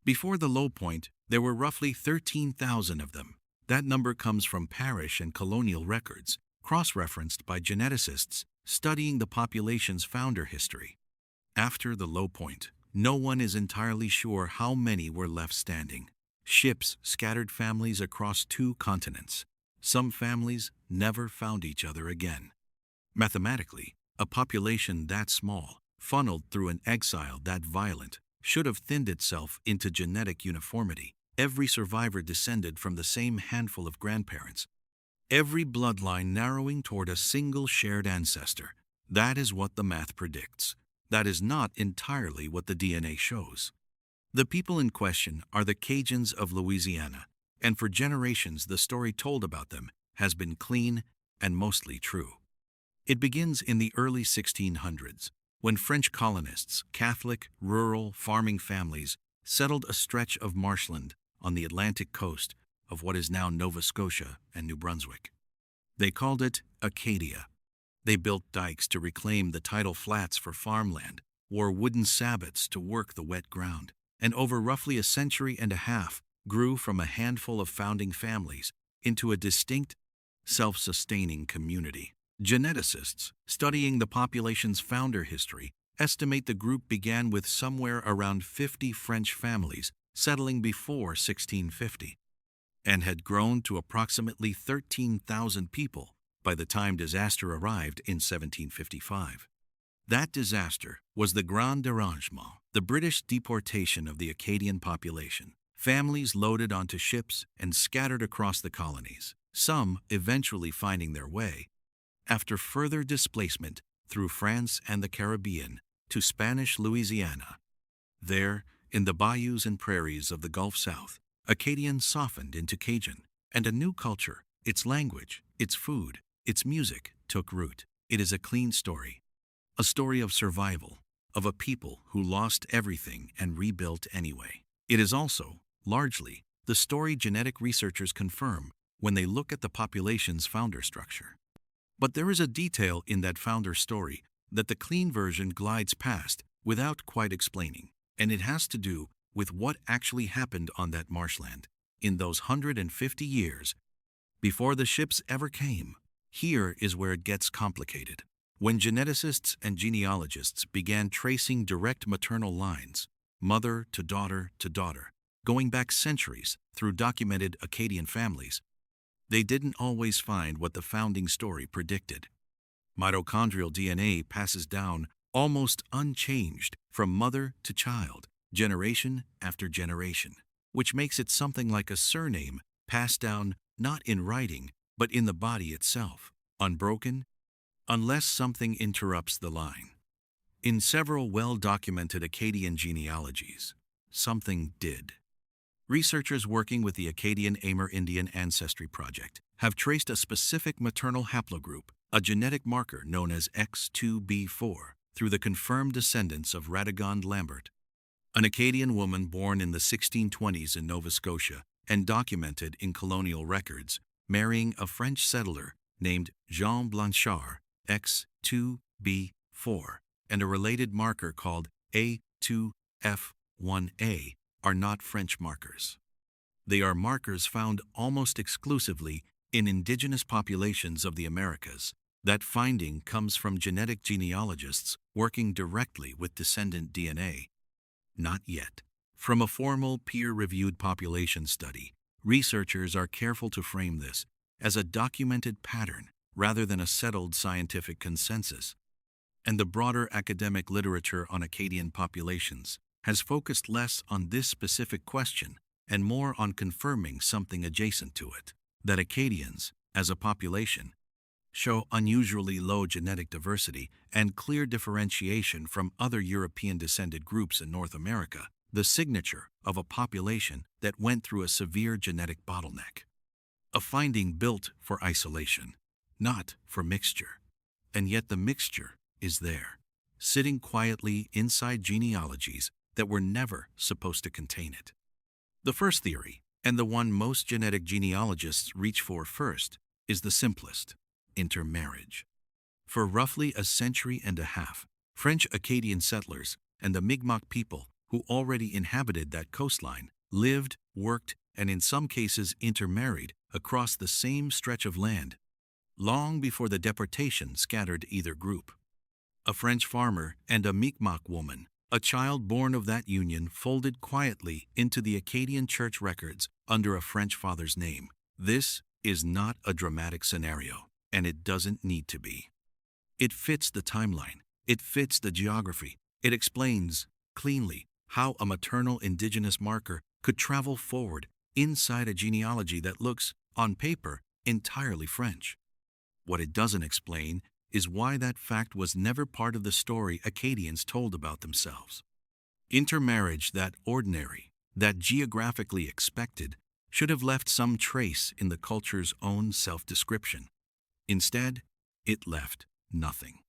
Before the low point, there were roughly 13,000 of them. That number comes from parish and colonial records, cross-referenced by geneticists studying the population's founder history. After the low point, no one is entirely sure how many were left standing. Ships scattered families across 2 continents. Some families never found each other again. Mathematically, a population that small, funneled through an exile that violent, should have thinned itself into genetic uniformity. Every survivor descended from the same handful of grandparents. Every bloodline narrowing toward a single shared ancestor. That is what the math predicts. That is not entirely what the DNA shows. The people in question are the Cajuns of Louisiana, and for generations the story told about them has been clean and mostly true. It begins in the early 1600s, when French colonists, Catholic, rural, farming families, settled a stretch of marshland on the Atlantic coast of what is now Nova Scotia and New Brunswick. They called it Acadia. They built dikes to reclaim the tidal flats for farmland, wore wooden sabots to work the wet ground, and over roughly a century and a half grew from a handful of founding families into a distinct, self-sustaining community. Geneticists studying the population's founder history estimate the group began with somewhere around 50 French families settling before 1650, and had grown to approximately 13,000 people by the time disaster arrived in 1755. That disaster was the Grand Dérangement, the British deportation of the Acadian population. Families loaded onto ships and scattered across the colonies, some eventually finding their way, after further displacement through France and the Caribbean, to Spanish Louisiana. There, in the bayous and prairies of the Gulf South, Acadians softened into Cajun, and a new culture, its language, its food, its music, took root. It is a clean story. A story of survival, of a people who lost everything and rebuilt anyway. It is also, largely, the story genetic researchers confirm when they look at the population's founder structure. But there is a detail in that founder story that the clean version glides past without quite explaining, and it has to do with what actually happened on that marshland in those 150 years before the ships ever came. Here is where it gets complicated. When geneticists and genealogists began tracing direct maternal lines, mother to daughter, going back centuries through documented Acadian families, they didn't always find what the founding story predicted. Mitochondrial DNA passes down almost unchanged from mother to child, generation after generation, which makes it something like a surname passed down not in writing, but in the body itself, unbroken, unless something interrupts the line. In several well-documented Acadian genealogies, something did. Researchers working with the Acadian Amerindian Ancestry Project have traced a specific maternal haplogroup, a genetic marker known as X2b4, through the confirmed descendants of Radegond Lambert, an Acadian woman born in the 1620s in Nova Scotia and documented in colonial records, marrying a French settler named Jean Blanchard, X2b4, and a related marker called A2f1a are not French markers. They are markers found almost exclusively in indigenous populations of the Americas. That finding comes from genetic genealogists working directly with descendant DNA. Not yet. From a formal peer-reviewed population study, researchers are careful to frame this as a documented pattern rather than a settled scientific consensus. And the broader academic literature on Acadian populations has focused less on this specific question and more on confirming something adjacent to it, that Acadians, as a population, show unusually low genetic diversity and clear differentiation from other European-descended groups in North America, the signature of a population that went through a severe genetic bottleneck. A finding built for isolation, not for mixture. And yet the mixture is there, sitting quietly inside genealogies that were never supposed to contain it. The first theory, and the one most genetic genealogists reach for first, is the simplest: intermarriage. For roughly a century and a half, French Acadian settlers and the Mi'kmaq people who already inhabited that coastline, lived, worked, and in some cases intermarried across the same stretch of land, long before the deportation scattered either group. A French farmer and a Mi'kmaq woman, a child born of that union, folded quietly into the Acadian church records under a French father's name. This is not a dramatic scenario, and it doesn't need to be. It fits the timeline. It fits the geography. It explains, cleanly, how a maternal indigenous marker could travel forward inside a genealogy that looks, on paper, entirely French. What it doesn't explain is why that fact was never part of the story Acadians told about themselves. Intermarriage, that ordinary, that geographically expected, should have left some trace in the culture's own self-description. Instead, it left nothing.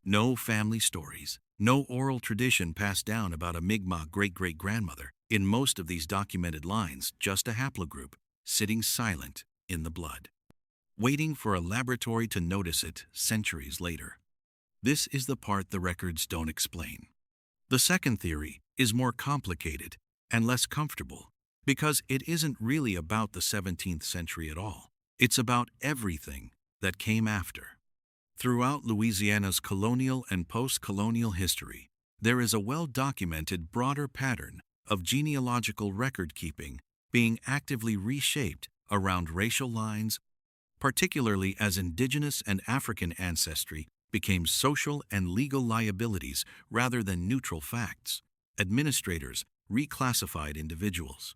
No family stories, no oral tradition passed down about a Mi'kmaq great-great-grandmother. In most of these documented lines, just a haplogroup, sitting silent in the blood, waiting for a laboratory to notice it centuries later. This is the part the records don't explain. The second theory is more complicated and less comfortable because it isn't really about the 17th century at all. It's about everything that came after. Throughout Louisiana's colonial and post-colonial history, there is a well-documented broader pattern of genealogical record-keeping being actively reshaped around racial lines, particularly as Indigenous and African ancestry became social and legal liabilities rather than neutral facts. Administrators reclassified individuals.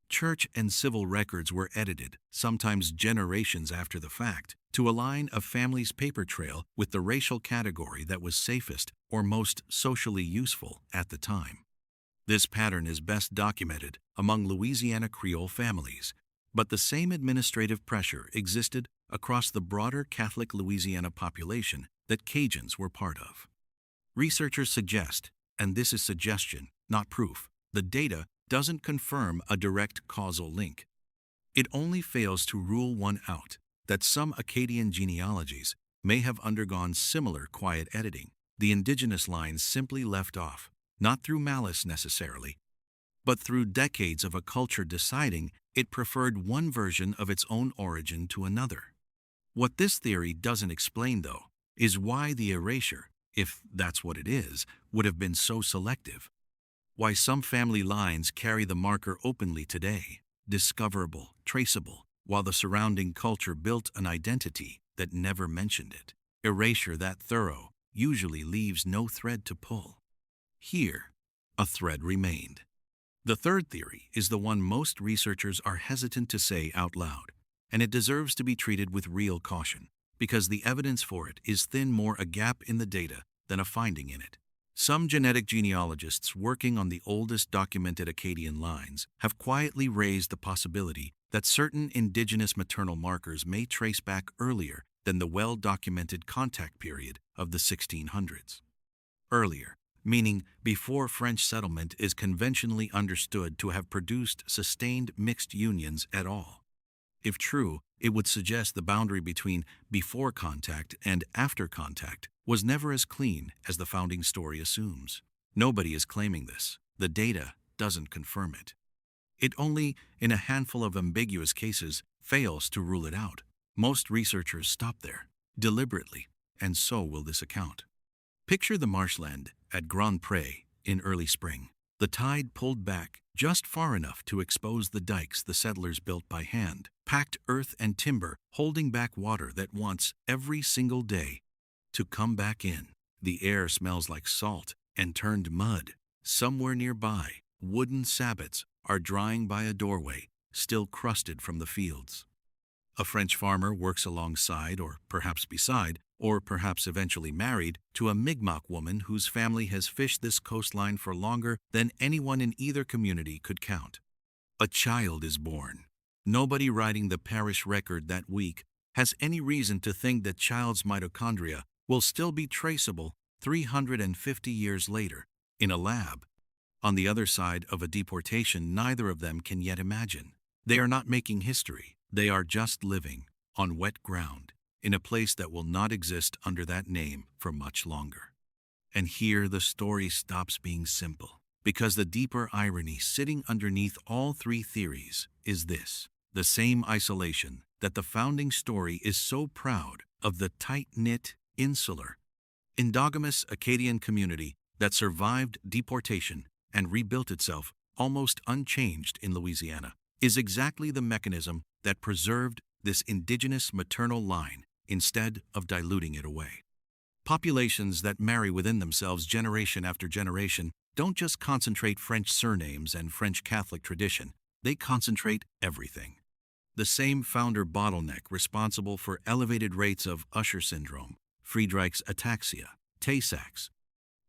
Church and civil records were edited, sometimes generations after the fact, to align a family's paper trail with the racial category that was safest or most socially useful at the time. This pattern is best documented among Louisiana Creole families, but the same administrative pressure existed across the broader Catholic Louisiana population that Cajuns were part of. Researchers suggest, and this is suggestion, not proof, the data doesn't confirm a direct causal link. It only fails to rule one out, that some Acadian genealogies may have undergone similar quiet editing, the indigenous lines simply left off, not through malice necessarily, but through decades of a culture deciding it preferred one version of its own origin to another. What this theory doesn't explain, though, is why the erasure, if that's what it is, would have been so selective. Why some family lines carry the marker openly today, discoverable, traceable, while the surrounding culture built an identity that never mentioned it. Erasure that thorough usually leaves no thread to pull. Here, a thread remained. The third theory is the one most researchers are hesitant to say out loud, and it deserves to be treated with real caution, because the evidence for it is more a gap in the data than a finding in it. Some genetic genealogists working on the oldest documented Acadian lines have quietly raised the possibility that certain indigenous maternal markers may trace back earlier than the well-documented contact period of the 1600s. Earlier, meaning before French settlement is conventionally understood to have produced sustained mixed unions at all. If true, it would suggest the boundary between before contact and after contact was never as clean as the founding story assumes. Nobody is claiming this. The data doesn't confirm it. It only, in a handful of ambiguous cases, fails to rule it out. Most researchers stop there, deliberately, and so will this account. Picture the marshland at Grand Pré in early spring. The tide pulled back just far enough to expose the dikes the settlers built by hand, packed earth and timber holding back water that wants, every single day, to come back in. The air smells like salt and turned mud. Somewhere nearby, wooden sabots are drying by a doorway, still crusted from the fields. A French farmer works alongside, or perhaps beside, or perhaps eventually married, to a Mi'kmaq woman whose family has fished this coastline for longer than anyone in either community could count. A child is born. Nobody writing the parish record that week has any reason to think that child's mitochondria will still be traceable 350 years later in a lab. On the other side of a deportation neither of them can yet imagine. They are not making history. They are just living on wet ground in a place that will not exist under that name for much longer. And here the story stops being simple. Because the deeper irony sitting underneath all three theories is this: the same isolation that the founding story is so proud of, the tight-knit, insular, endogamous Acadian community that survived deportation and rebuilt itself almost unchanged in Louisiana, is exactly the mechanism that preserved this indigenous maternal line instead of diluting it away. Populations that marry within themselves generation after generation don't just concentrate French surnames and French Catholic tradition, they concentrate everything. The same founder bottleneck responsible for elevated rates of Usher syndrome, Friedreich's ataxia, Tay-Sachs,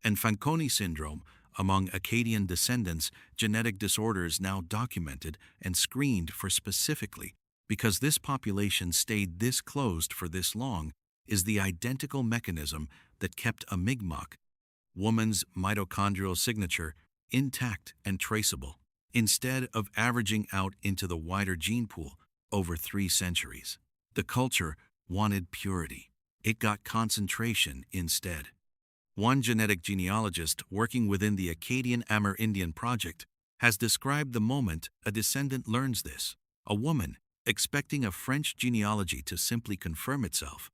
and Fanconi syndrome among Acadian descendants, genetic disorders now documented and screened for specifically because this population stayed this closed for this long, is the identical mechanism that kept a Mi'kmaq woman's mitochondrial signature intact and traceable, instead of averaging out into the wider gene pool over 3 centuries. The culture wanted purity. It got concentration instead. One genetic genealogist working within the Acadian Amerindian Project has described the moment a descendant learns this: a woman expecting a French genealogy to simply confirm itself,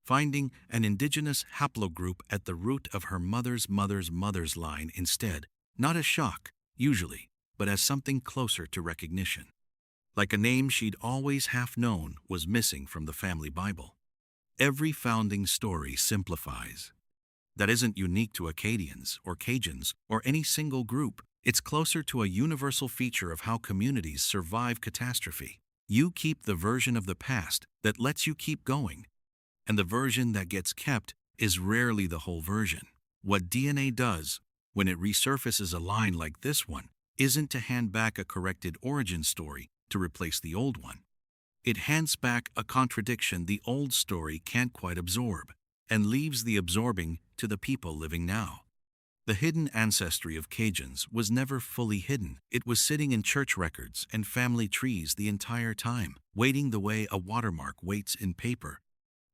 finding an indigenous haplogroup at the root of her mother's mother's mother's line instead, not as shock, usually, but as something closer to recognition. Like a name she'd always half known was missing from the family Bible. Every founding story simplifies. That isn't unique to Acadians or Cajuns or any single group. It's closer to a universal feature of how communities survive catastrophe. You keep the version of the past that lets you keep going, and the version that gets kept is rarely the whole version. What DNA does when it resurfaces a line like this one isn't to hand back a corrected origin story to replace the old one. It hands back a contradiction the old story can't quite absorb, and leaves the absorbing to the people living now. The hidden ancestry of Cajuns was never fully hidden. It was sitting in church records and family trees the entire time, waiting the way a watermark waits in paper,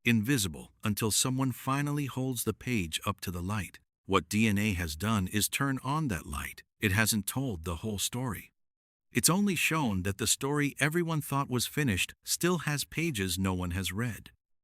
invisible until someone finally holds the page up to the light. What DNA has done is turn on that light. It hasn't told the whole story. It's only shown that the story everyone thought was finished still has pages no one has read.